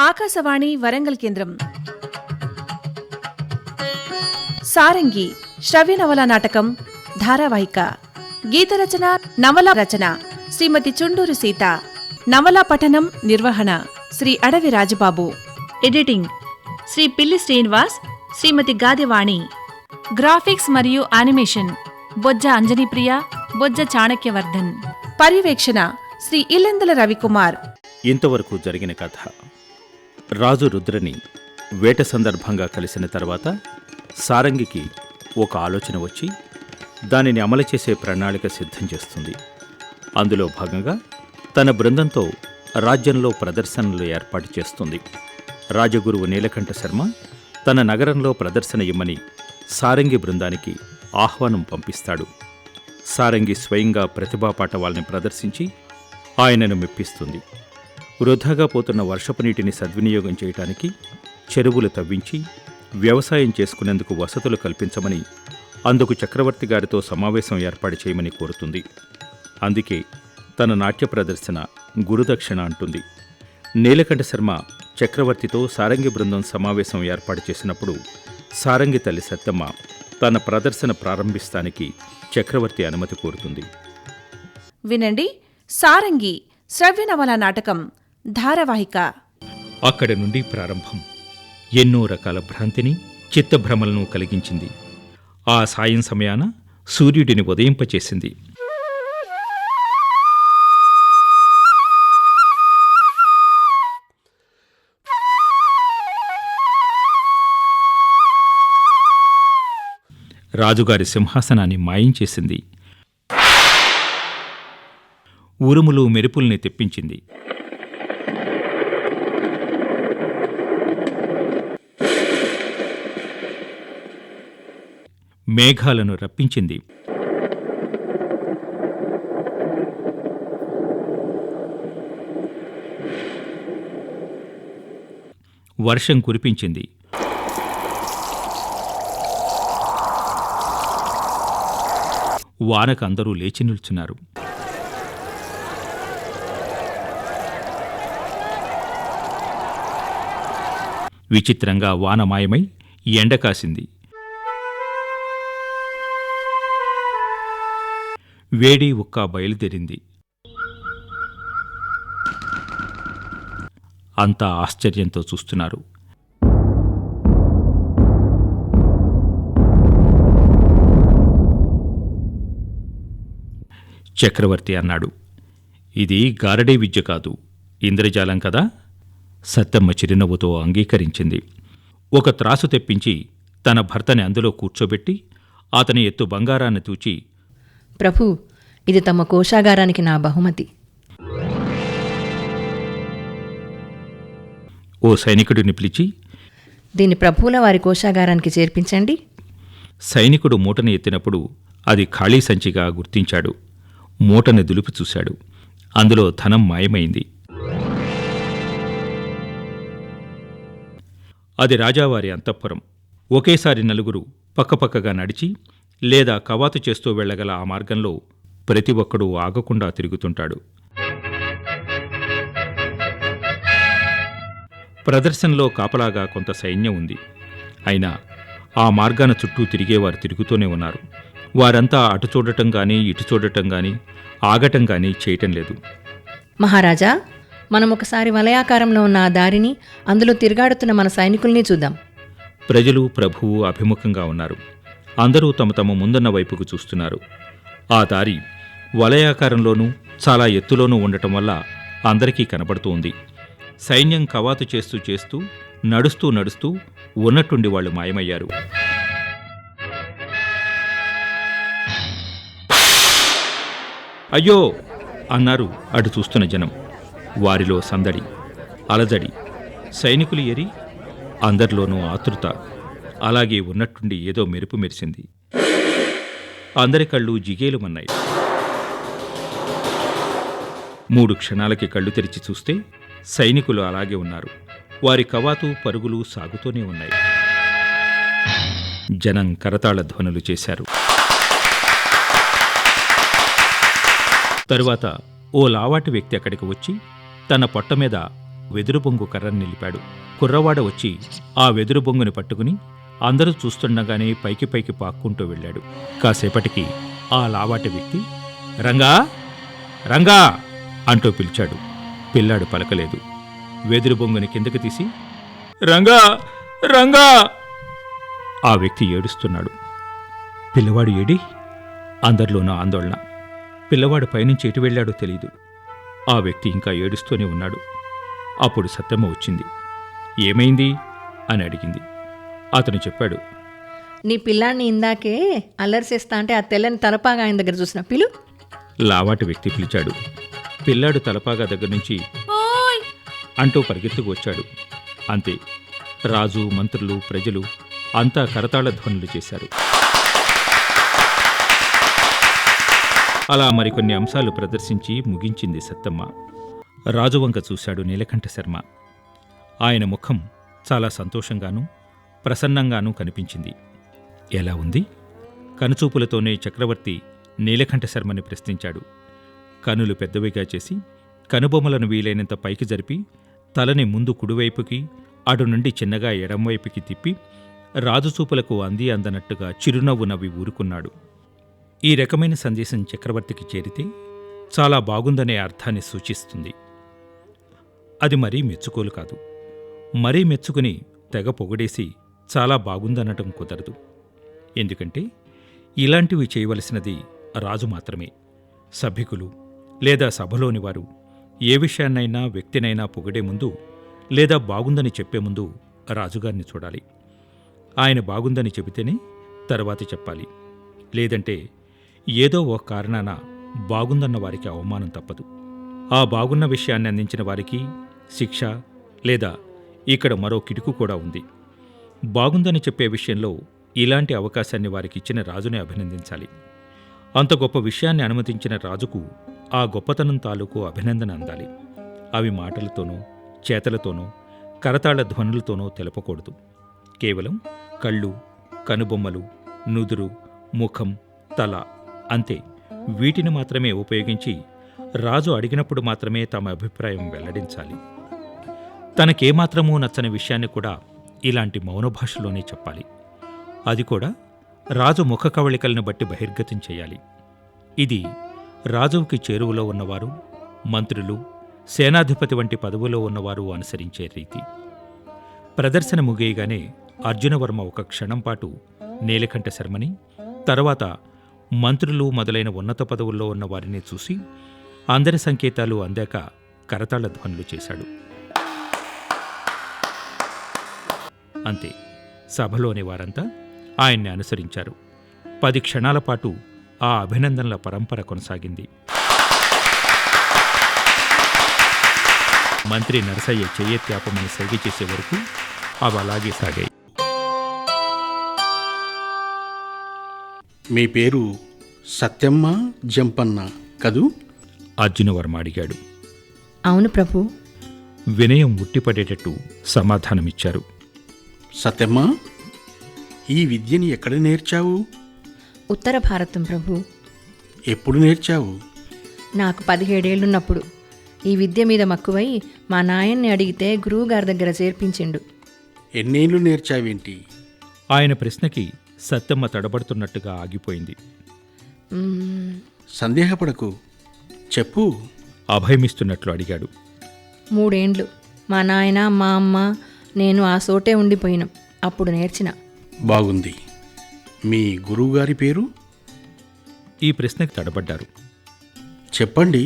ఆకాశవాణి వరంగల్ కేంద్రం. సారంగి శ్రవ్య నవల నాటకం ధారావాహిక. గీతరచన నవల రచన శ్రీమతి చుండూరు సీత. నవలా పఠనం నిర్వహణ శ్రీ అడవి రాజబాబు. ఎడిటింగ్ శ్రీ పిల్లి శ్రీనివాస్, శ్రీమతి గాదెవాణి. గ్రాఫిక్స్ మరియు యానిమేషన్ బొజ్జ అంజనీప్రియ, బొజ్జ చాణక్యవర్ధన్. పర్యవేక్షణ శ్రీ ఇల్లెందుల రవికుమార్. ఇంతవరకు జరిగిన కథ. రాజు రుద్రని వేట సందర్భంగా కలిసిన తర్వాత సారంగికి ఒక ఆలోచన వచ్చి దానిని అమలు చేసే ప్రణాళిక సిద్ధం చేస్తుంది. అందులో భాగంగా తన బృందంతో రాజ్యంలో ప్రదర్శనలు ఏర్పాటు చేస్తుంది. రాజగురువు నీలకంఠ శర్మ తన నగరంలో ప్రదర్శన ఇమ్మని సారంగి బృందానికి ఆహ్వానం పంపిస్తాడు. సారంగి స్వయంగా ప్రతిభా పాటవాల్ని ప్రదర్శించి ఆయనను మెప్పిస్తుంది. వృధాగా పోతున్న వర్షపు నీటిని సద్వినియోగం చేయటానికి చెరువులు తవ్వించి వ్యవసాయం చేసుకునేందుకు వసతులు కల్పించమని, అందుకు చక్రవర్తి గారితో సమావేశం ఏర్పాటు చేయమని కోరుతుంది. అందుకే తన నాట్య ప్రదర్శన గురుదక్షిణ అంటుంది. నీలకంఠ శర్మ చక్రవర్తితో సారంగి బృందం సమావేశం ఏర్పాటు చేసినప్పుడు సారంగి తల్లి సత్తమ్మ తన ప్రదర్శన ప్రారంభిస్తానికి చక్రవర్తి అనుమతి కోరుతుంది. వినండి సారంగి శ్రవ్య నవల నాటకం ధారావాహిక. అక్కడి నుండి ప్రారంభం ఎన్నో రకాల భ్రాంతిని, చిత్తభ్రమలను కలిగించింది. ఆ సాయం సమయాన సూర్యుడిని ఉదయింపచేసింది. రాజుగారి సింహాసనాన్ని మాయించేసింది. ఉరుములు మెరుపుల్ని తెప్పించింది. మేఘాలను రప్పించింది. వర్షం కురిపించింది. వానకు అందరూ లేచి నిల్చున్నారు. విచిత్రంగా వాన మాయమై ఎండ కాసింది. వేడి ఉక్క బయలుదేరింది. అంతా ఆశ్చర్యంతో చూస్తున్నారు. చక్రవర్తి అన్నాడు, ఇది గారడీ విద్య కాదు, ఇంద్రజాలం కదా. సత్తమ్మ చిరునవ్వుతో అంగీకరించింది. ఒక త్రాసు తెప్పించి తన భర్తని అందులో కూర్చోబెట్టి అతని ఎత్తు బంగారాన్ని తూచి, ప్రభు, ఇది తమ కోశాగారానికి నా బహుమతి. ఓ సైనికుడిని పిలిచి, దీని ప్రభువుల వారి కోశాగారానికి చేర్పించండి. సైనికుడు మూటను ఎత్తినప్పుడు అది ఖాళీ సంచిగా గుర్తించాడు. మూటని దులిపి చూశాడు. అందులో ధనం మాయమైంది. అది రాజావారి అంతఃపురం. ఒకేసారి నలుగురు పక్కపక్కగా నడిచి లేదా కవాతు చేస్తూ వెళ్లగల ఆ మార్గంలో ప్రతి ఒక్కడూ ఆగకుండా తిరుగుతుంటాడు. ప్రదర్శనలో కాపలాగా కొంత సైన్యం ఉంది. అయినా ఆ మార్గాన చుట్టూ తిరిగేవారు తిరుగుతూనే ఉన్నారు. వారంతా అటు చూడటం గానీ ఇటు చూడటం గానీ ఆగటం గానీ చేయటం లేదు. మహారాజా, మనం ఒకసారి వలయాకారంలో ఉన్న ఆ దారిని, అందులో తిరుగాడుతున్న మన సైనికుల్ని చూద్దాం. ప్రజలు ప్రభువు అభిముఖంగా ఉన్నారు. అందరూ తమ తమ ముందున్న వైపుకు చూస్తున్నారు. ఆ దారి వలయాకారంలోనూ చాలా ఎత్తులోనూ ఉండటం వల్ల అందరికీ కనబడుతూ ఉంది. సైన్యం కవాతు చేస్తూ చేస్తూ నడుస్తూ నడుస్తూ ఉన్నట్టుండి వాళ్ళు మాయమయ్యారు. అయ్యో అన్నారు అటు చూస్తున్న జనం. వారిలో సందడి, అలజడి. సైనికులు ఎరి, అందరిలోనూ ఆతృత. అలాగే ఉన్నట్టుండి ఏదో మెరుపు మెరిసింది. అందరి కళ్ళు జిగేలుమన్నాయి. 3 క్షణాలకి కళ్ళు తెరిచి చూస్తే సైనికులు అలాగే ఉన్నారు. వారి కవాతు పరుగులు సాగుతూనే ఉన్నాయి. జనం కరతాళ ధ్వనులు చేశారు. తరువాత ఓ లావాటి వ్యక్తి అక్కడికి వచ్చి తన పొట్ట మీద వెదురు బొంగు కర్రను నిలిపాడు. కుర్రవాడ వచ్చి ఆ వెదురు బొంగుని పట్టుకుని అందరూ చూస్తుండగానే పైకి పైకి పాక్కుంటూ వెళ్ళాడు. కాసేపటికి ఆ లావాటి వ్యక్తి రంగా రంగా అంటూ పిలిచాడు. పిల్లాడు పలకలేదు. వెదురు బొంగుని కిందకి తీసి రంగా రంగా. ఆ వ్యక్తి ఏడుస్తున్నాడు. పిల్లవాడు ఏడి? అందరిలోనూ ఆందోళన. పిల్లవాడు పైనుంచి ఎటు వెళ్ళాడో తెలీదు. ఆ వ్యక్తి ఇంకా ఏడుస్తూనే ఉన్నాడు. అప్పుడు సత్తమ్మ వచ్చింది. ఏమైంది అని అడిగింది. అతను చెప్పాడు, నీ పిల్లాన్ని ఇందాకే అల్లరి చేస్తా అంటే ఆ తెల్లని తలపాగా ఆయన దగ్గర చూసిన పిలు. లావాటి వ్యక్తి పిలిచాడు. పిల్లాడు తలపాగా దగ్గర నుంచి అంటూ పరిగెత్తుకు వచ్చాడు. అంతే, రాజు, మంత్రులు, ప్రజలు అంతా కరతాళ ధ్వనులు చేశారు. అలా మరికొన్ని అంశాలు ప్రదర్శించి ముగించింది సత్తమ్మ. రాజువంక చూశాడు నీలకంఠ శర్మ. ఆయన ముఖం చాలా సంతోషంగానూ ప్రసన్నంగానూ కనిపించింది. ఎలా ఉంది? కనుచూపులతోనే చక్రవర్తి నీలకంఠ శర్మని ప్రశ్నించాడు. కనులు పెద్దవిగా చేసి కనుబొమ్మలను వీలైనంత పైకి జరిపి తలని ముందు కుడివైపుకి అటు నుండి చిన్నగా ఎడంవైపుకి తిప్పి రాజుచూపులకు అంది అందనట్టుగా చిరునవ్వు నవ్వి ఊరుకున్నాడు. ఈ రకమైన సందేశం చక్రవర్తికి చేరితే చాలా బాగుందనే అర్థాన్ని సూచిస్తుంది. అది మరీ మెచ్చుకోలు కాదు. మరీ మెచ్చుకుని తెగ పొగడేసి చాలా బాగుందనటం కుదరదు. ఎందుకంటే ఇలాంటివి చేయవలసినది రాజు మాత్రమే. సభికులు లేదా సభలోని వారు ఏ విషయాన్నైనా వ్యక్తినైనా పొగిడే ముందు లేదా బాగుందని చెప్పే ముందు రాజుగారిని చూడాలి. ఆయన బాగుందని చెబితేనే తర్వాతి చెప్పాలి. లేదంటే ఏదో ఒక కారణాన బాగుందన్న వారికి అవమానం తప్పదు. ఆ బాగున్న విషయాన్ని అందించిన వారికి శిక్ష లేదా ఇక్కడ మరో కిటుకు కూడా ఉంది. బాగుందని చెప్పే విషయంలో ఇలాంటి అవకాశాన్ని వారికి ఇచ్చిన రాజుని అభినందించాలి. అంత గొప్ప విషయాన్ని అనుమతించిన రాజుకు ఆ గొప్పతనం తాలూకు అభినందన అందాలి. అవి మాటలతోనో చేతలతోనో కరతాళ ధ్వనులతోనో తెలపకూడదు. కేవలం కళ్ళు, కనుబొమ్మలు, నుదురు, ముఖం, తల అంతే, వీటిని మాత్రమే ఉపయోగించి రాజు అడిగినప్పుడు మాత్రమే తమ అభిప్రాయం వెల్లడించాలి. తనకేమాత్రమూ నచ్చని విషయాన్ని కూడా ఇలాంటి మౌన భాషలోనే చెప్పాలి. అది కూడా రాజు ముఖ కవళికలను బట్టి బహిర్గతం చేయాలి. ఇది రాజువుకి చేరువలో ఉన్నవారు, మంత్రులు, సేనాధిపతి వంటి పదవులో ఉన్నవారు అనుసరించే రీతి. ప్రదర్శన ముగియగానే అర్జునవర్మ ఒక క్షణం పాటు నీలకంఠ శర్మని, తర్వాత మంత్రులు మొదలైన ఉన్నత పదవుల్లో ఉన్న వారిని చూసి అందరి సంకేతాలు అందాక కరతాళ ధ్వనులు చేశాడు. అంతే, సభలోని వారంతా ఆయన్ని అనుసరించారు. 10 క్షణాల పాటు ఆ అభినందనల పరంపర కొనసాగింది. మంత్రి నరసయ్య చెయ్యెత్తాపమని సైగ చేసే వరకు అవి అలాగే సాగాయి. మీ పేరు సత్యమ్మ జంపన్న కదూ? అర్జునవర్మ అడిగాడు. అవును ప్రభు. వినయం ఉట్టిపడేటట్టు సమాధానమిచ్చారు. సత్యమ్మ, ఈ విద్యని ఎక్కడ నేర్చావు? ఉత్తర భారతం ప్రభు. ఎప్పుడు నేర్చావు? నాకు 17 ఏళ్లున్నప్పుడు ఈ విద్య మీద మక్కువై మా నాయన్ని అడిగితే గురువుగారి దగ్గర చేర్పించిండు. ఎన్నేళ్ళు నేర్చావేంటి? ఆయన ప్రశ్నకి సత్తమ్మ తడబడుతున్నట్టుగా ఆగిపోయింది. సందేహపడకు, చెప్పు. అభయమిస్తున్నట్లు అడిగాడు. 3 ఏండ్లు. మా నాయన, మా అమ్మ, నేను ఆ చోటే ఉండిపోయినాం. అప్పుడు నేర్చిన. బాగుంది. మీ గురువుగారి పేరు? ఈ ప్రశ్నకి తడబడ్డారు. చెప్పండి.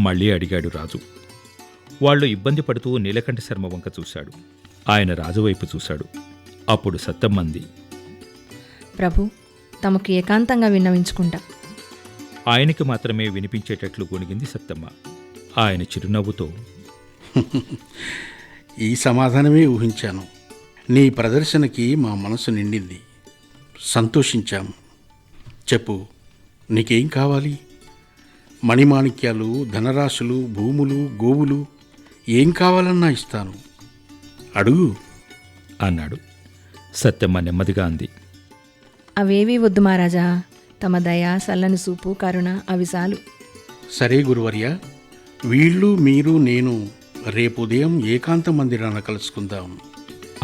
మళ్ళీ అడిగాడు రాజు. వాళ్ళు ఇబ్బంది పడుతూ నీలకంఠ శర్మ వంక చూశాడు. ఆయన రాజువైపు చూశాడు. అప్పుడు సత్తమ్మంది, ప్రభు, తమకు ఏకాంతంగా విన్నవించుకుంటా. ఆయనకి మాత్రమే వినిపించేటట్లు గొణిగింది సత్తమ్మ. ఆయన చిరునవ్వుతో, ఈ సమాధానమే ఊహించాను. నీ ప్రదర్శనకి మా మనసు నిండింది. సంతోషించాము. చెప్పు, నీకేం కావాలి? మణిమాణిక్యాలు, ధనరాశులు, భూములు, గోవులు ఏం కావాలన్నా ఇస్తాను. అడుగు అన్నాడు. సత్తమ్మ నెమ్మదిగా అంది, అవేవీ వద్దు మహారాజా. తమ దయ, సల్లని చూపు, కరుణ అవి చాలు. సరే గురువర్య, వీళ్ళు, మీరు, నేను రేపు ఉదయం ఏకాంత మందిరాన కలుసుకుందాం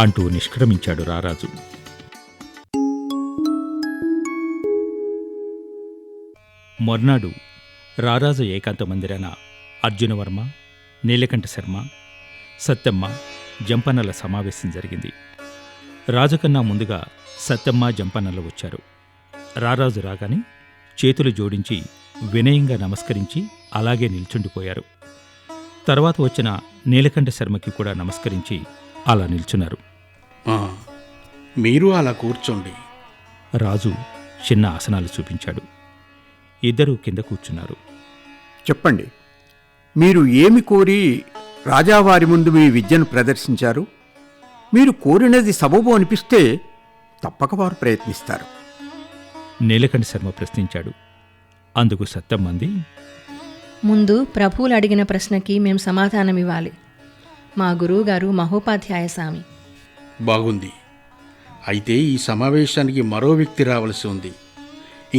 అంటూ నిష్క్రమించాడు రారాజు. మర్నాడు రారాజు ఏకాంత మందిరాన అర్జునవర్మ, నీలకంఠ శర్మ, సత్తెమ్మ, జంపన్నల సమావేశం జరిగింది. రాజుకన్నా ముందుగా సత్తెమ్మ, జంపన్నలు వచ్చారు. రారాజు రాగానే చేతులు జోడించి వినయంగా నమస్కరించి అలాగే నిల్చుండిపోయారు. తర్వాత వచ్చిన నీలకంఠ శర్మకి కూడా నమస్కరించి అలా నిల్చున్నారు. ఆ, మీరు అలా కూర్చోండి. రాజు చిన్న ఆసనాలు చూపించాడు. ఇద్దరూ కింద కూర్చున్నారు. చెప్పండి, మీరు ఏమి కోరి రాజావారి ముందు మీ విద్యను ప్రదర్శించారు? మీరు కోరినది సబబు అనిపిస్తే తప్పక వారు ప్రయత్నిస్తారు. నీలకంఠ శర్మ ప్రశ్నించాడు. అందుకు సత్తెమ్మంది, ముందు ప్రభువులు అడిగిన ప్రశ్నకి మేం సమాధానం ఇవ్వాలి. మా గురువుగారు మహోపాధ్యాయ స్వామి. బాగుంది. అయితే ఈ సమావేశానికి మరో వ్యక్తి రావలసి ఉంది.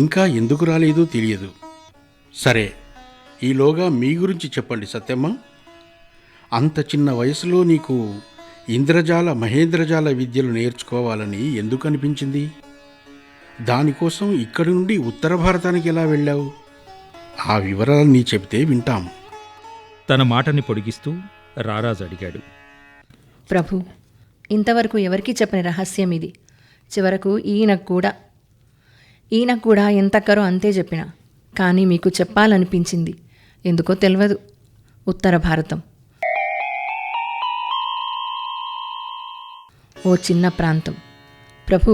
ఇంకా ఎందుకు రాలేదో తెలియదు. సరే, ఈలోగా మీ గురించి చెప్పండి సత్యమ్మ. అంత చిన్న వయసులో నీకు ఇంద్రజాల మహేంద్రజాల విద్యలు నేర్చుకోవాలని ఎందుకు అనిపించింది? దానికోసం ఇక్కడి నుండి ఉత్తర భారతానికి ఎలా వెళ్ళావు? ఆ వివరాలన్నీ చెబితే వింటాం. తన మాటని పొడిగిస్తూ రారాజు అడిగాడు. ప్రభు, ఇంతవరకు ఎవరికీ చెప్పని రహస్యం ఇది. చివరకు ఈయనకు కూడా ఎంతక్కరో అంతే చెప్పిన. కానీ మీకు చెప్పాలనిపించింది. ఎందుకో తెలియదు. ఉత్తర భారతం ఓ చిన్న ప్రాంతం. ప్రభు,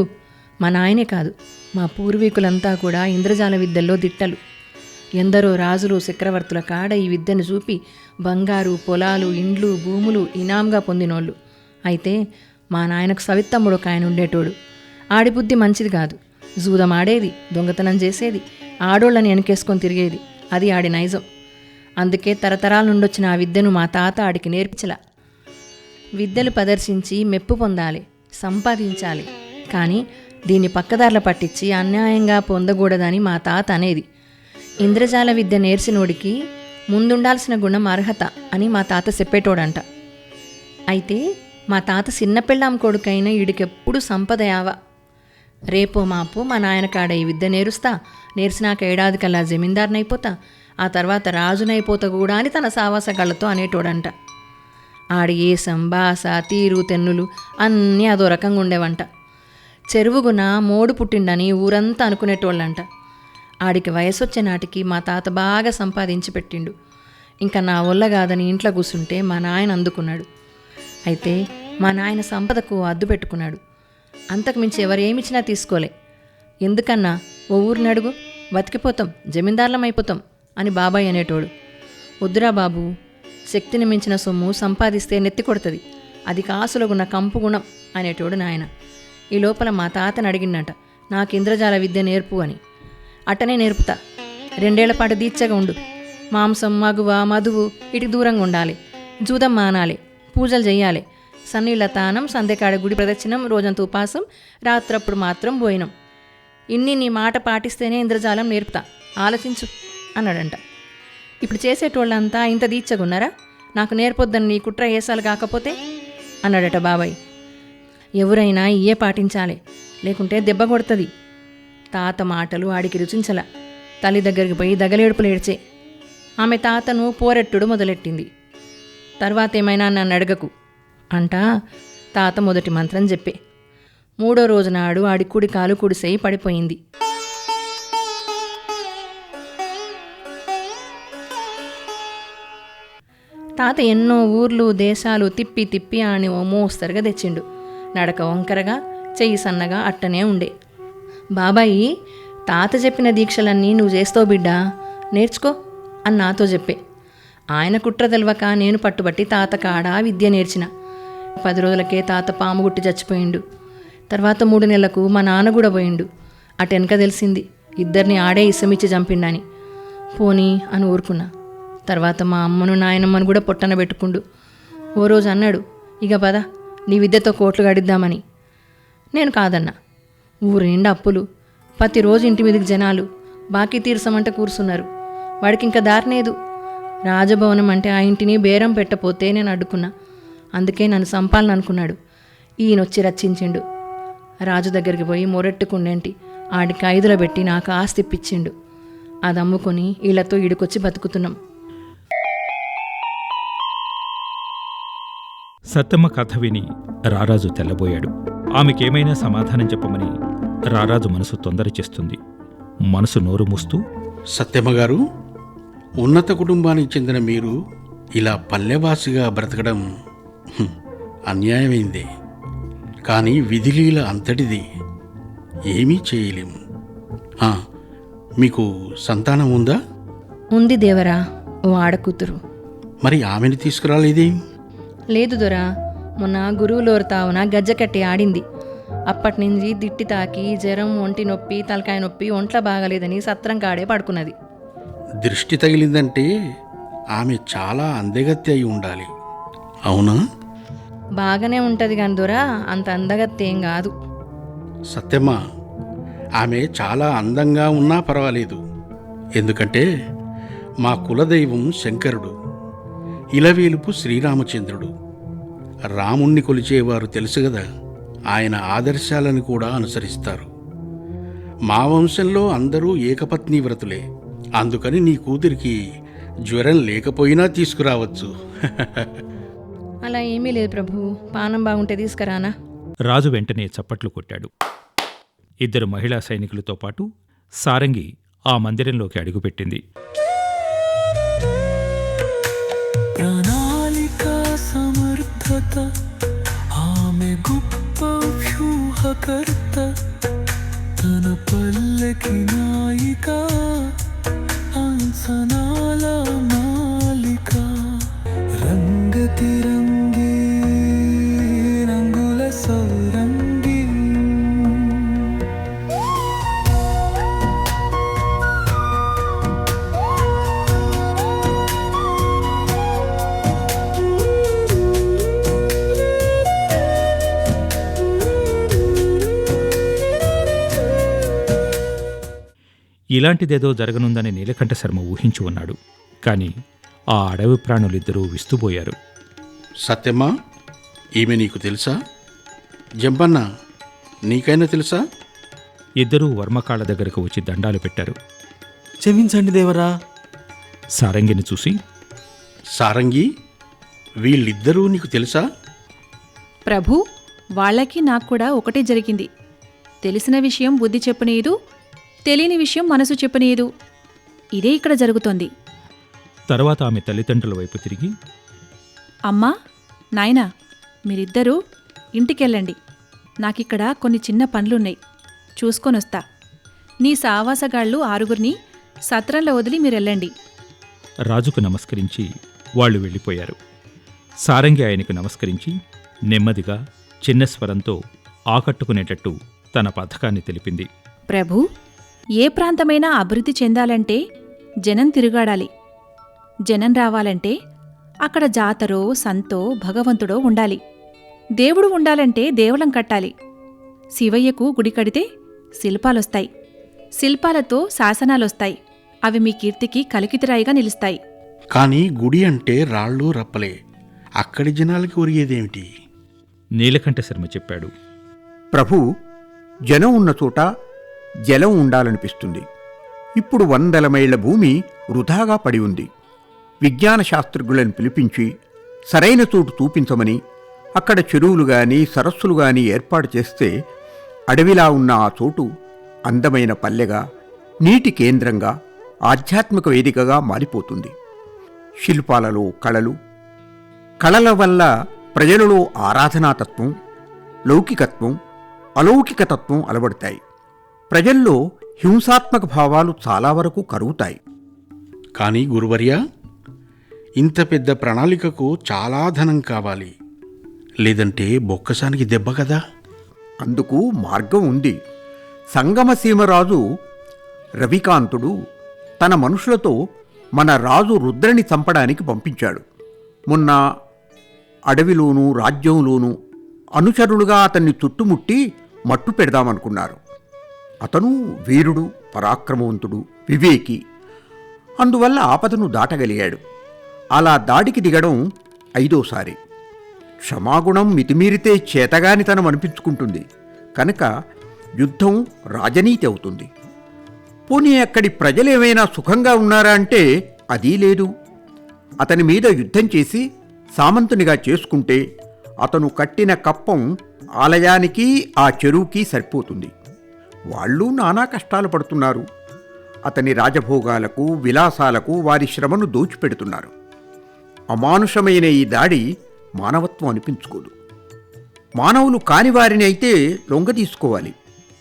మా నాయనే కాదు, మా పూర్వీకులంతా కూడా ఇంద్రజాల విద్యల్లో దిట్టలు. ఎందరో రాజులు చక్రవర్తుల కాడ ఈ విద్యను చూపి బంగారు పొలాలు, ఇండ్లు, భూములు ఇనాంగా పొందినోళ్ళు. అయితే మా నాయనకు సవిత్తమ్ముడు ఒక ఆయన ఉండేటోడు. ఆడిబుద్ధి మంచిది కాదు. జూదం ఆడేది, దొంగతనం చేసేది, ఆడోళ్ళని వెనకేసుకొని తిరిగేది. అది ఆడి నైజం. అందుకే తరతరాల నుండొచ్చిన ఆ విద్యను మా తాత ఆడికి నేర్పించలా. విద్యలు ప్రదర్శించి మెప్పు పొందాలి, సంపాదించాలి. కానీ దీన్ని పక్కదారుల పట్టించి అన్యాయంగా పొందకూడదని మా తాత అనేది. ఇంద్రజాల విద్య నేర్చినోడికి ముందుండాల్సిన గుణం అర్హత అని మా తాత చెప్పేటోడంట. అయితే మా తాత చిన్నపిల్లాం కొడుకైన ఈడికెప్పుడు సంపదయావా. రేపో మాపో మా నాయన కాడ ఈ విద్య నేర్చినాక ఏడాదికల్లా జమీందారునైపోతా, ఆ తర్వాత రాజునైపోతా కూడా అని తన సావాస కళ్ళతో అనేటోడంట. ఆడి ఏసం, బాస, తీరు, తెన్నులు అన్నీ అదో రకంగా ఉండేవంట. చెరువుగున మోడు పుట్టిండని ఊరంతా అనుకునేటోళ్ళంట. ఆడికి వయసొచ్చే నాటికి మా తాత బాగా సంపాదించి పెట్టిండు. ఇంకా నా వల్ల కాదని ఇంట్లో కూర్చుంటే మా నాయన అందుకున్నాడు. అయితే మా నాయన సంపదకు అద్దు పెట్టుకున్నాడు. అంతకు మించి ఎవరేమిచ్చినా తీసుకోలే. ఎందుకన్నా, ఓ ఊరిని అడుగు, బతికిపోతాం, జమీందారులం అయిపోతాం అని బాబాయ్ అనేటోడు. వద్దురా బాబు, శక్తిని మించిన సొమ్ము సంపాదిస్తే నెత్తి కొడుతుంది, అది కాసులగున్న కంపు గుణం అనేటోడు నాయన. ఈ లోపల మా తాతను అడిగినట, నాకు ఇంద్రజాల విద్య నేర్పు అని. అట్టనే నేర్పుతా, 2 ఏళ్ల పాటు దీక్షగా ఉండు. మాంసం, మగువ, మధువు ఇటు దూరంగా ఉండాలి. జూదం మానాలి, పూజలు చెయ్యాలి, సన్నీళ్ళ తానం, సంధ్యకాడ గుడి ప్రదక్షిణం, రోజంతా ఉపాసం, రాత్రప్పుడు మాత్రం భోజనం. ఇన్ని నీ మాట పాటిస్తేనే ఇంద్రజాలం నేర్పుతా, ఆలోచించు అన్నాడంట. ఇప్పుడు చేసేటోళ్ళంతా ఇంత దీక్షగున్నారా? నాకు నేర్పొద్దని నీ కుట్ర ఏసాలు కాకపోతే అన్నాడట బాబాయ్. ఎవరైనా ఇయే పాటించాలి, లేకుంటే దెబ్బ కొడుతుంది. తాత మాటలు ఆడికి రుచించల. తల్లి దగ్గరికి పోయి దగలేడుపులు ఏడ్చే. ఆమె తాతను పోరెట్టుడు మొదలెట్టింది. తర్వాత ఏమైనా నన్ను అడగకు అంటా తాత మొదటి మంత్రం చెప్పే. 3వ రోజు నాడు ఆడి కుడి కాలు కుడిసేయి పడిపోయింది. తాత ఎన్నో ఊర్లు, దేశాలు తిప్పి తిప్పి ఆని ఓ మోస్తరుగా తెచ్చిండు. నడక వంకరగా, చెయ్యి సన్నగా అట్టనే ఉండే. బాబాయి, తాత చెప్పిన దీక్షలన్నీ నువ్వు చేస్తావు బిడ్డా, నేర్చుకో అని నాతో చెప్పే. ఆయన కుట్ర తెలవక నేను పట్టుబట్టి తాత కాడ విద్య నేర్చిన. 10 రోజులకే తాత పాము గుట్టి చచ్చిపోయిండు. తర్వాత 3 నెలలకు మా నాన్న కూడా పోయిండు. అటెనక తెలిసింది, ఇద్దరిని ఆడే ఇసమిచ్చి చంపిండని. పోనీ అని ఊరుకున్నా. తర్వాత మా అమ్మను నాయనమ్మను కూడా పొట్టన పెట్టుకుండు. ఓ రోజు అన్నాడు, ఇక పద నీ విద్యతో కోట్లు గడిద్దామని. నేను కాదన్నా. ఊరి నిండా అప్పులు, ప్రతిరోజు ఇంటి మీదకి జనాలు, బాకీ తీర్చమంటే కూర్చున్నారు. వాడికి ఇంకా దారినేదు. రాజభవనం అంటే ఆ ఇంటిని బేరం పెట్టపోతే నేను అడ్డుకున్నా. అందుకే నన్ను సంపాలని అనుకున్నాడు. ఈయనొచ్చి రచ్చించిండు. రాజు దగ్గరికి పోయి మొరెట్టుకుండేంటి ఆడికి 5లో పెట్టి నాకు ఆస్తి ఇప్పించిండు. అది అమ్ముకొని వీళ్ళతో ఈడికొచ్చి బతుకుతున్నాం. సత్తమ్మ కథ విని రారాజు తెల్లబోయాడు. ఆమెకేమైనా సమాధానం చెప్పమని రారాజు మనసు తొందర చేస్తుంది. మనసు నోరు మూస్తూ, సత్యమ్మ గారు, ఉన్నత కుటుంబానికి చెందిన మీరు ఇలా పల్లెవాసిగా బ్రతకడం అన్యాయమైందే. కానీ విధిలీల అంతటిది, ఏమీ చేయలేము. మీకు సంతానం ఉందా? ఉంది దేవరా, ఓ ఆడకూతురు. మరి ఆమెను తీసుకురాలేదేం? లేదు దొరా, మొన్న గురువులోరు తావున గజ్జకట్టి ఆడింది. అప్పటి నుంచి దిట్టి తాకి జ్వరం, ఒంటి నొప్పి, తలకాయ నొప్పి, ఒంట్ల బాగలేదని సత్రం కాడే పడుకున్నది. దృష్టి తగిలిందంటే ఆమె చాలా అందగత్తి అయి ఉండాలి, అవునా? బాగానే ఉంటుంది కాని దొరా, అంత అందగత్తేం కాదు. సత్యమ్మ, ఆమె చాలా అందంగా ఉన్నా పర్వాలేదు. ఎందుకంటే మా కులదైవం శంకరుడు, ఇలవేలుపు శ్రీరామచంద్రుడు. రాముణ్ణి కొలిచేవారు తెలుసు కదా, ఆయన ఆదర్శాలను కూడా అనుసరిస్తారు. మా వంశంలో అందరూ ఏకపత్ని వ్రతులే. అందుకని నీ కూతురికి జ్వరం లేకపోయినా తీసుకురావచ్చు. అలా ఏమీ లేదు ప్రభు, పానం బాగుంటే తీసుకురానా? రాజు వెంటనే చప్పట్లు కొట్టాడు. 2 మహిళా సైనికులతో పాటు సారంగి ఆ మందిరంలోకి అడుగుపెట్టింది. ప్రణాళిక సమర్థత, ఆమె గొప్ప వ్యూహకర్త, తన పల్లెకి నాయిక, అంచనాల మాలిక, రంగతిరంగి రంగుల సౌరంగి. ఇలాంటిదేదో జరగనుందని నీలకంఠ శర్మ ఊహించి ఉన్నాడు. కాని ఆ అడవి ప్రాణులిద్దరూ విస్తుపోయారు. సత్యమ్మ, ఈమె నీకు తెలుసా? జంపన్న, నీకైనా తెలుసా? 2 వర్మకాళ్ళ దగ్గరకు వచ్చి దండాలు పెట్టారు. క్షమించండి దేవరా. సారంగిని చూసి, సారంగి, వీళ్ళిద్దరూ నీకు తెలుసా? ప్రభు, వాళ్ళకి నాకు కూడా ఒకటే జరిగింది. తెలిసిన విషయం బుద్ధి చెప్పనీయదు, తెలియని విషయం మనసు చెప్పనీయదు. ఇదే ఇక్కడ జరుగుతోంది. తర్వాత ఆమె తల్లిదండ్రుల వైపు తిరిగి, అమ్మా, నాయనా, మీరిద్దరూ ఇంటికెళ్ళండి. నాకిక్కడ కొన్ని చిన్న పనులున్నాయి, చూసుకొనొస్తా. నీ సావాసగాళ్ళు 6 సత్రంలో వదిలి మీరెళ్ళండి. రాజుకు నమస్కరించి వాళ్ళు వెళ్ళిపోయారు. సారంగి ఆయనకు నమస్కరించి నెమ్మదిగా చిన్న స్వరంతో ఆకట్టుకునేటట్టు తన పథకాన్ని తెలిపింది. ప్రభు, ఏ ప్రాంతమైనా అభివృద్ధి చెందాలంటే జనం తిరుగాడాలి. జనం రావాలంటే అక్కడ జాతరో, సంతో, భగవంతుడో ఉండాలి. దేవుడు ఉండాలంటే దేవలం కట్టాలి. శివయ్యకు గుడి కడితే శిల్పాలొస్తాయి. శిల్పాలతో శాసనాలొస్తాయి. అవి మీ కీర్తికి కలికితిరాయిగా నిలుస్తాయి. కానీ గుడి అంటే రాళ్ళు రప్పలే. అక్కడి జనాలకి ఒరిగేదేమిటి? నీలకంఠ శర్మ చెప్పాడు. ప్రభు, జనం ఉన్న చోట జలం ఉండాలనిపిస్తుంది. ఇప్పుడు 100 మైళ్ళ భూమి వృధాగా పడి ఉంది. విజ్ఞాన శాస్త్రజ్ఞులను పిలిపించి సరైన చోటు చూపించమని, అక్కడ చెరువులు గాని సరస్సులు గాని ఏర్పాటు చేస్తే అడవిలా ఉన్న ఆ చోటు అందమైన పల్లెగా, నీటి కేంద్రంగా, ఆధ్యాత్మిక వేదికగా మారిపోతుంది. శిల్పాలలో కళలు, కళల వల్ల ప్రజలలో ఆరాధనాతత్వం, లౌకికత్వం, అలౌకికతత్వం అలవడతాయి. ప్రజల్లో హింసాత్మక భావాలు చాలా వరకు కరుగుతాయి. కానీ గురువర్య, ఇంత పెద్ద ప్రణాళికకు చాలా ధనం కావాలి. లేదంటే బొక్కసానికి దెబ్బ కదా. అందుకు మార్గం ఉంది. సంగమసీమరాజు రవికాంతుడు తన మనుషులతో మన రాజు రుద్రని చంపడానికి పంపించాడు. మొన్న అడవిలోనూ రాజ్యంలోనూ అనుచరులుగా అతన్ని చుట్టుముట్టి మట్టు పెడదామనుకున్నారు. అతను వీరుడు, పరాక్రమవంతుడు, వివేకి. అందువల్ల ఆపదను దాటగలిగాడు. అలా దాడికి దిగడం 5వసారి. క్షమాగుణం మితిమీరితే చేతగానితనం అనిపించుకుంటుంది కనుక యుద్ధం రాజనీతి అవుతుంది. పోనీ అక్కడి ప్రజలేమైనా సుఖంగా ఉన్నారా అంటే అదీ లేదు. అతని మీద యుద్ధం చేసి సామంతునిగా చేసుకుంటే అతను కట్టిన కప్పం ఆలయానికి ఆ చెరువుకి సరిపోతుంది. వాళ్ళు నానా కష్టాలు పడుతున్నారు. అతని రాజభోగాలకు విలాసాలకు వారి శ్రమను దోచిపెడుతున్నారు. అమానుషమైన ఈ దాడి మానవత్వం అనిపించుకోదు. మానవులు కానివారిని అయితే లొంగదీసుకోవాలి,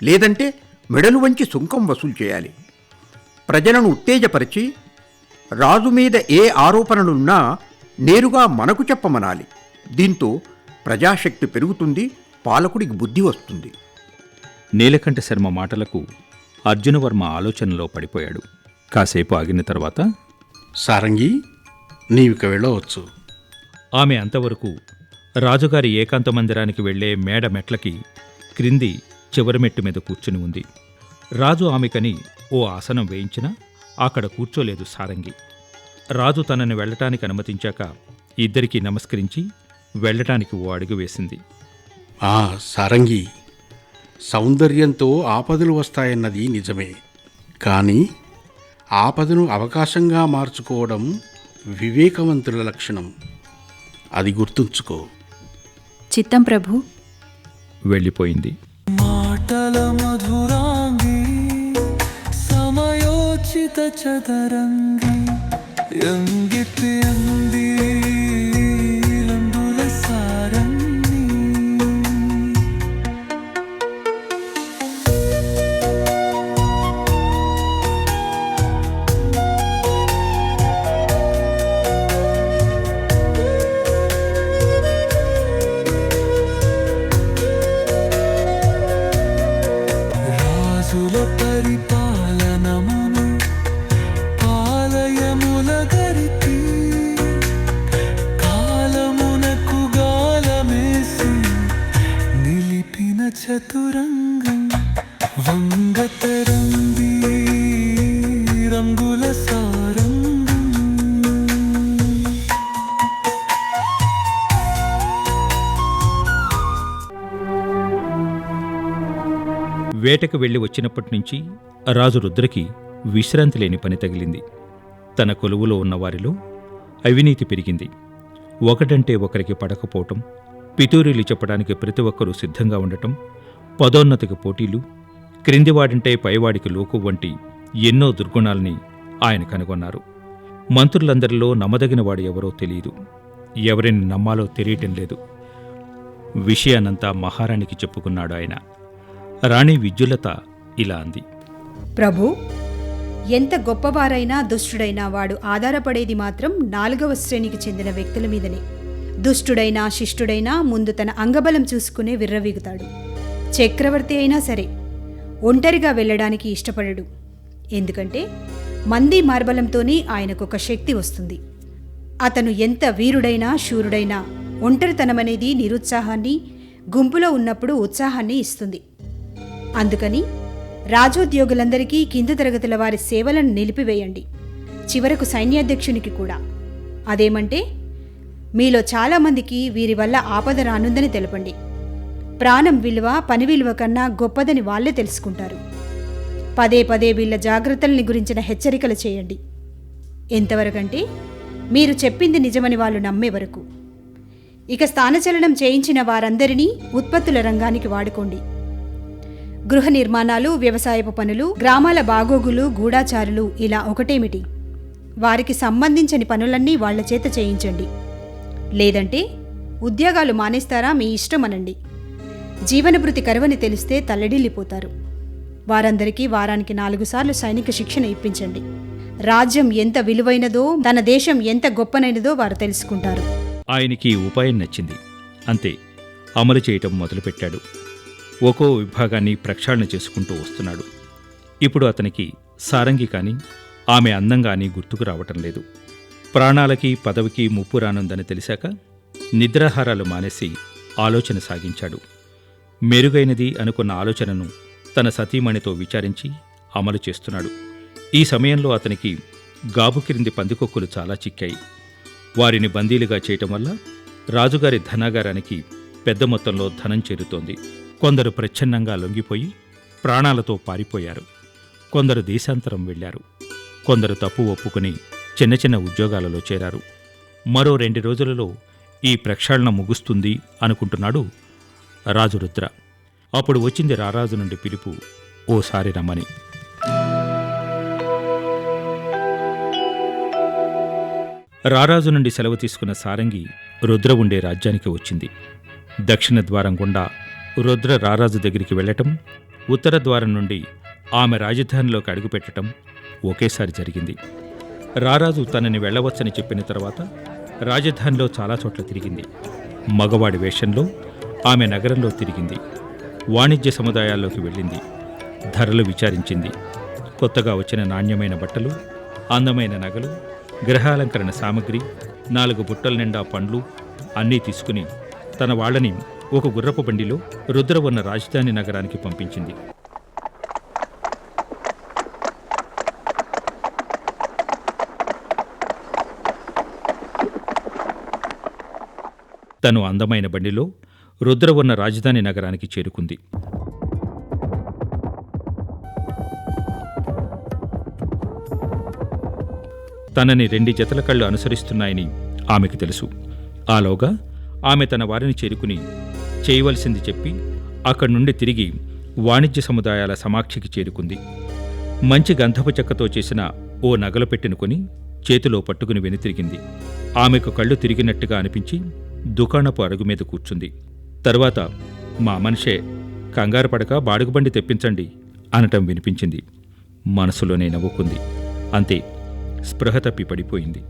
లేదంటే మెడలు వంచి సుంకం వసూలు చేయాలి. ప్రజలను ఉత్తేజపరిచి రాజు మీద ఏ ఆరోపణలున్నా నేరుగా మనకు చెప్పమనాలి. దీంతో ప్రజాశక్తి పెరుగుతుంది, పాలకుడికి బుద్ధి వస్తుంది. నీలకంఠ శర్మ మాటలకు అర్జునవర్మ ఆలోచనలో పడిపోయాడు. కాసేపు ఆగిన తర్వాత, సారంగి, నీవిక వెళ్ళవచ్చు. ఆమె అంతవరకు రాజుగారి ఏకాంత మందిరానికి వెళ్లే మేడ మెట్లకి క్రింది చివరి మెట్టు మీద కూర్చుని ఉంది. రాజు ఆమెకని ఓ ఆసనం వేయించినా అక్కడ కూర్చోలేదు సారంగి. రాజు తనని వెళ్లటానికి అనుమతించాక ఇద్దరికీ నమస్కరించి వెళ్లటానికి ఓ అడుగు వేసింది. సారంగి, సౌందర్యంతో ఆపదలు వస్తాయన్నది నిజమే. కానీ ఆపదను అవకాశంగా మార్చుకోవడం వివేకవంతుల లక్షణం. అది గుర్తుంచుకో. చిత్తం ప్రభు. వెళ్ళిపోయింది. మాటల మధురాంగి సమయోచిత చదరంగి ఎంగిటి అంది రంగుల సారంగి. రాజుల పరిపాలనమును పాలయముల గరితి కాలమునకు గాలమేసి నిలిపిన చతురంగం వంగతరంది రంగుల సారంగం. వేటకు వెళ్లి వచ్చినప్పటినుంచి రాజు రుద్రకి విశ్రాంతి లేని పని తగిలింది. తన కొలువులో ఉన్నవారిలో అవినీతి పెరిగింది. ఒకటంటే ఒకరికి పడకపోవటం, పితూరీలు చెప్పడానికి ప్రతి ఒక్కరూ సిద్ధంగా ఉండటం, పదోన్నతికి పోటీలు, క్రిందివాడింటే పైవాడికి లోకు వంటి ఎన్నో దుర్గుణాల్ని ఆయన కనుగొన్నారు. మంత్రులందరిలో నమ్మదగినవాడు ఎవరో తెలియదు, ఎవరిని నమ్మాలో తెలియటం లేదు. విషయానంతా మహారాణికి చెప్పుకున్నాడు ఆయన. రాణి విద్యులత ఇలా అంది. ప్రభు, ఎంత గొప్పవారైనా దుష్టుడైనా వాడు ఆధారపడేది మాత్రం 4వ శ్రేణికి చెందిన వ్యక్తుల మీదనే. దుష్టుడైనా శిష్టుడైనా ముందు తన అంగబలం చూసుకునే విర్రవీగుతాడు. చక్రవర్తి అయినా సరే ఒంటరిగా వెళ్ళడానికి ఇష్టపడడు. ఎందుకంటే మంది మార్బలంతోనే ఆయనకొక శక్తి వస్తుంది. అతను ఎంత వీరుడైనా శూరుడైనా ఒంటరితనమనేది నిరుత్సాహాన్ని, గుంపులో ఉన్నప్పుడు ఉత్సాహాన్ని ఇస్తుంది. అందుకని రాజోద్యోగులందరికీ కింద తరగతుల వారి సేవలను నిలిపివేయండి, చివరకు సైన్యాధ్యక్షునికి కూడా. అదేమంటే మీలో చాలామందికి వీరి వల్ల ఆపద రానుందని తెలపండి. ప్రాణం విలువ పని విలువ కన్నా గొప్పదని వాళ్లే తెలుసుకుంటారు. పదే పదే వీళ్ళ జాగ్రత్తల్ని గురించిన హెచ్చరికలు చేయండి. ఎంతవరకంటే మీరు చెప్పింది నిజమని వాళ్ళు నమ్మే వరకు. ఇక స్థానచలనం చేయించిన వారందరినీ ఉత్పత్తుల రంగానికి వాడుకోండి. గృహ నిర్మాణాలు, వ్యవసాయపు పనులు, గ్రామాల బాగోగులు, గూఢాచారులు ఇలా ఒకటేమిటి, వారికి సంబంధించని పనులన్నీ వాళ్ల చేత చేయించండి. లేదంటే ఉద్యోగాలు మానేస్తారా మీ ఇష్టమనండి. జీవనభృతి కరువని తెలిస్తే తల్లడిల్లిపోతారు. వారందరికీ వారానికి 4 సార్లు సైనిక శిక్షణ ఇప్పించండి. రాజ్యం ఎంత విలువైనదో, తన దేశం ఎంత గొప్పనైనదో వారు తెలుసుకుంటారు. ఆయనకి ఈ ఉపాయం నచ్చింది. అంతే, అమలు చేయటం మొదలుపెట్టాడు. ఒక్కో విభాగాన్ని ప్రక్షాళన చేసుకుంటూ వస్తున్నాడు. ఇప్పుడు అతనికి సారంగి కానీ ఆమె అందం కానీ గుర్తుకు రావటం లేదు. ప్రాణాలకి పదవికి ముప్పు రానుందని తెలిసాక నిద్రాహారాలు మానేసి ఆలోచన సాగించాడు. మెరుగైనది అనుకున్న ఆలోచనను తన సతీమణితో విచారించి అమలు చేస్తున్నాడు. ఈ సమయంలో అతనికి గాబు క్రింది పందికొక్కులు చాలా చిక్కాయి. వారిని బందీలుగా చేయటం వల్ల రాజుగారి ధనాగారానికి పెద్ద మొత్తంలో ధనం చేరుతోంది. కొందరు ప్రచ్ఛన్నంగా లొంగిపోయి ప్రాణాలతో పారిపోయారు. కొందరు దేశాంతరం వెళ్లారు. కొందరు తప్పు ఒప్పుకుని చిన్న చిన్న ఉద్యోగాలలో చేరారు. మరో 2 రోజులలో ఈ ప్రక్షాళన ముగుస్తుంది అనుకుంటున్నాడు రాజు రుద్ర. అప్పుడు వచ్చింది రారాజు నుండి పిలుపు, ఓసారి రమ్మని. రారాజు నుండి సెలవు తీసుకున్న సారంగి రుద్ర ఉండే రాజ్యానికి వచ్చింది. దక్షిణ ద్వారం గుండా రుద్ర రారాజు దగ్గరికి వెళ్ళటం, ఉత్తర ద్వారం నుండి ఆమె రాజధానిలోకి అడుగుపెట్టడం ఒకేసారి జరిగింది. రారాజు తనని వెళ్ళవచ్చని చెప్పిన తర్వాత రాజధానిలో చాలా చోట్ల తిరిగింది. మగవాడి వేషంలో ఆమె నగరంలో తిరిగింది. వాణిజ్య సముదాయాల్లోకి వెళ్ళింది. ధరలు విచారించింది. కొత్తగా వచ్చిన నాణ్యమైన బట్టలు, అందమైన నగలు, గృహాలంకరణ సామగ్రి, 4 బుట్టల నిండా పండ్లు అన్నీ తీసుకుని తన వాళ్ళని ఒక గుర్రపు బండిలో రుద్ర ఉన్న రాజధాని నగరానికి పంపించింది. తను అందమైన బండిలో రుద్ర ఉన్న రాజధాని నగరానికి చేరుకుంది. తనని 2 జతల కళ్ళు అనుసరిస్తున్నాయని ఆమెకు తెలుసు. ఆలోగా ఆమె తన వారిని చేరుకుని చేయవలసింది చెప్పి అక్కడి నుండి తిరిగి వాణిజ్య సముదాయాల సమాక్షికి చేరుకుంది. మంచి గంధపు చెక్కతో చేసిన ఓ నగలు పెట్టెనుకొని చేతిలో పట్టుకుని వెనుతిరిగింది. ఆమెకు కళ్ళు తిరిగినట్టుగా అనిపించి దుకాణపు అరుగు మీద కూర్చుంది. తరువాత, మా మనిషే, కంగారు పడక బాడుగుబండి తెప్పించండి అనటం వినిపించింది. మనసులోనే నవ్వుకుంది. అంతే, స్పృహ తప్పి పడిపోయింది.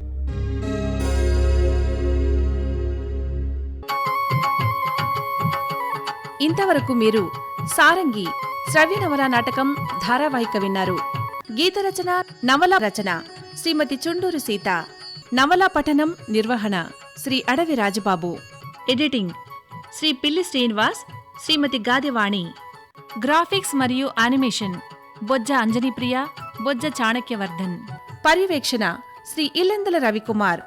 ఇంతవరకు మీరు సారంగి శ్రవ్య నవలా నాటకం ధారావాహిక విన్నారు. గీత రచన, నవల రచన శ్రీమతి చుండూరు సీత. నవలా పఠనం, నిర్వహణ శ్రీ అడవి రాజబాబు. ఎడిటింగ్ శ్రీ పిల్లి శ్రీనివాస్, శ్రీమతి గాదెవాణి. గ్రాఫిక్స్ మరియు యానిమేషన్ బొజ్జ అంజనీప్రియ, బొజ్జ చాణక్యవర్ధన్. పర్యవేక్షణ శ్రీ ఇల్లెందల రవికుమార్.